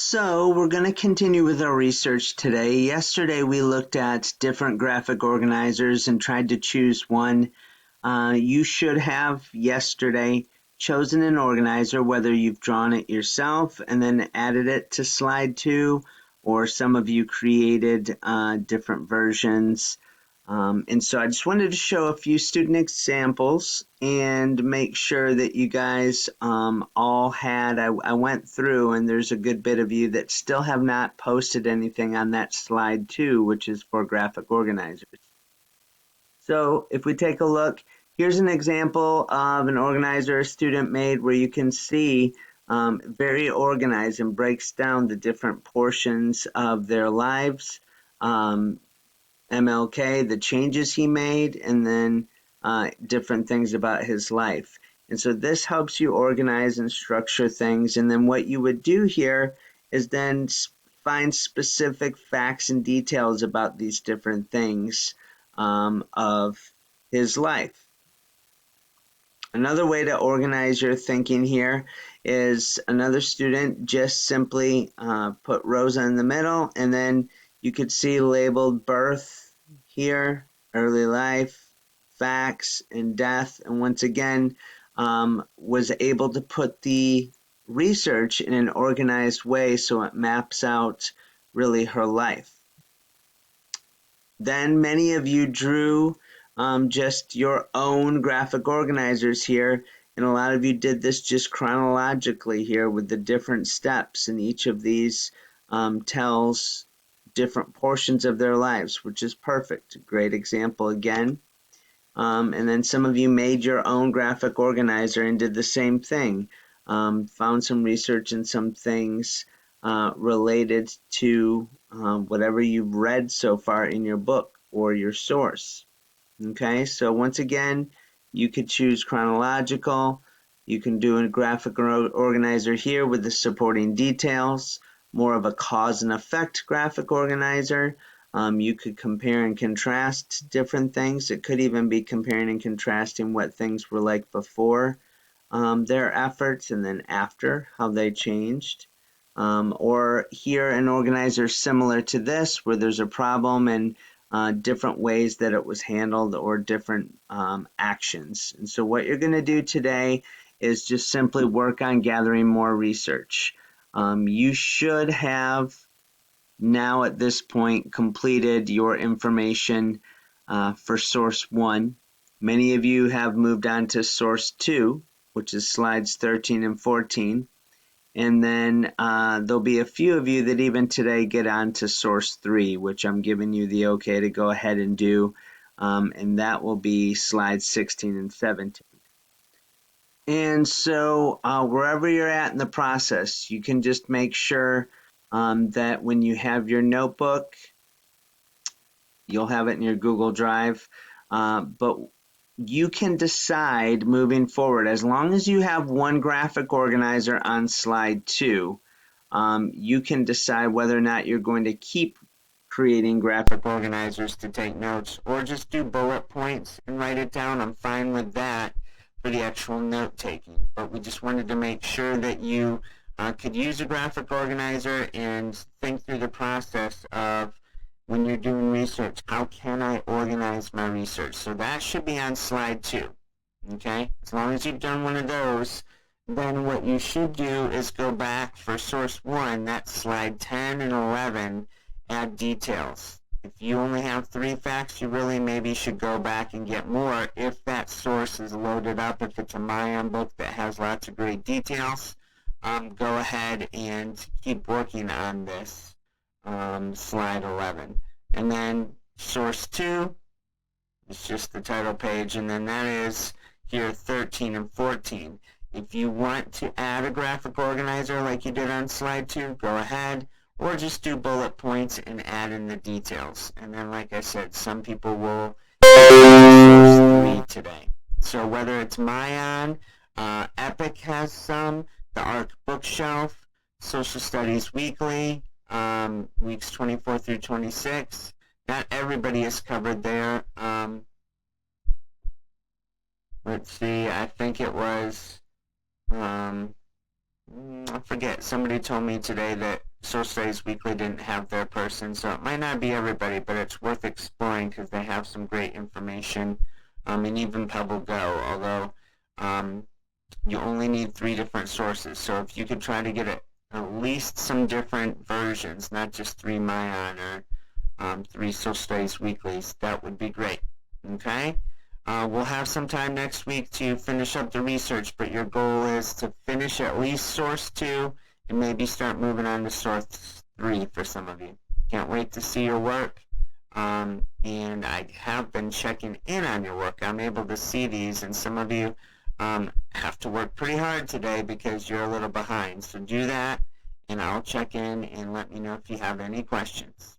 So we're going to continue with our research today. Yesterday we looked at different graphic organizers and tried to choose one. You should have yesterday chosen an organizer, whether you've drawn it yourself and then added it to slide 2, or some of you created different versions. And so I just wanted to show a few student examples and make sure that you guys all had, I went through and there's a good bit of you that still have not posted anything on that slide 2, which is for graphic organizers. So if we take a look, here's an example of an organizer a student made where you can see very organized and breaks down the different portions of their lives. MLK, the changes he made, and then different things about his life. And so this helps you organize and structure things. And then what you would do here is then find specific facts and details about these different things of his life. Another way to organize your thinking here is another student just simply put Rosa in the middle, and then you could see labeled birth here, early life, facts, and death. And once again, was able to put the research in an organized way so it maps out really her life. Then many of you drew just your own graphic organizers here, and a lot of you did this just chronologically here with the different steps, and each of these tells different portions of their lives, which is perfect. Great example again. And then some of you made your own graphic organizer and did the same thing. Found some research and some things related to whatever you've read so far in your book or your source. Okay, so once again, you could choose chronological. You can do a graphic organizer here with the supporting details, more of a cause and effect graphic organizer. You could compare and contrast different things. It could even be comparing and contrasting what things were like before their efforts and then after, how they changed. Or here an organizer similar to this where there's a problem and different ways that it was handled or different actions. And so what you're going to do today is just simply work on gathering more research. You should have now at this point completed your information for source 1. Many of you have moved on to source 2, which is slides 13 and 14. And then there'll be a few of you that even today get on to source 3, which I'm giving you the okay to go ahead and do. And that will be slides 16 and 17. And so wherever you're at in the process, you can just make sure that when you have your notebook, you'll have it in your Google Drive, but you can decide moving forward, as long as you have one graphic organizer on slide 2, you can decide whether or not you're going to keep creating graphic organizers to take notes or just do bullet points and write it down. I'm fine with that for the actual note taking, but we just wanted to make sure that you could use a graphic organizer and think through the process of when you're doing research, how can I organize my research? So that should be on slide 2, okay? As long as you've done one of those, then what you should do is go back for source 1, that's slide 10 and 11, add details. If you only have 3 facts, you really maybe should go back and get more if that source is loaded up. If it's a Mayan book that has lots of great details, go ahead and keep working on this. Slide 11. And then source 2 is just the title page, and then that is here 13 and 14. If you want to add a graphic organizer like you did on slide 2, go ahead, or just do bullet points and add in the details. And then, like I said, some people will source 3 today. So whether it's Mayan, Epic has some, the ARC Bookshelf, Social Studies Weekly, weeks 24 through 26. Not everybody is covered there. Let's see, I think it was, I forget, somebody told me today that Soul Studies Weekly didn't have their person, so it might not be everybody, but it's worth exploring because they have some great information, and even Pebble Go, although you only need 3 different sources. So if you could try to get at least some different versions, not just 3 Mayan or 3 Soul Studies Weeklies, that would be great. Okay? We'll have some time next week to finish up the research, but your goal is to finish at least source 2 and maybe start moving on to source 3 for some of you. Can't wait to see your work. And I have been checking in on your work. I'm able to see these, and some of you have to work pretty hard today because you're a little behind. So do that, and I'll check in and let me know if you have any questions.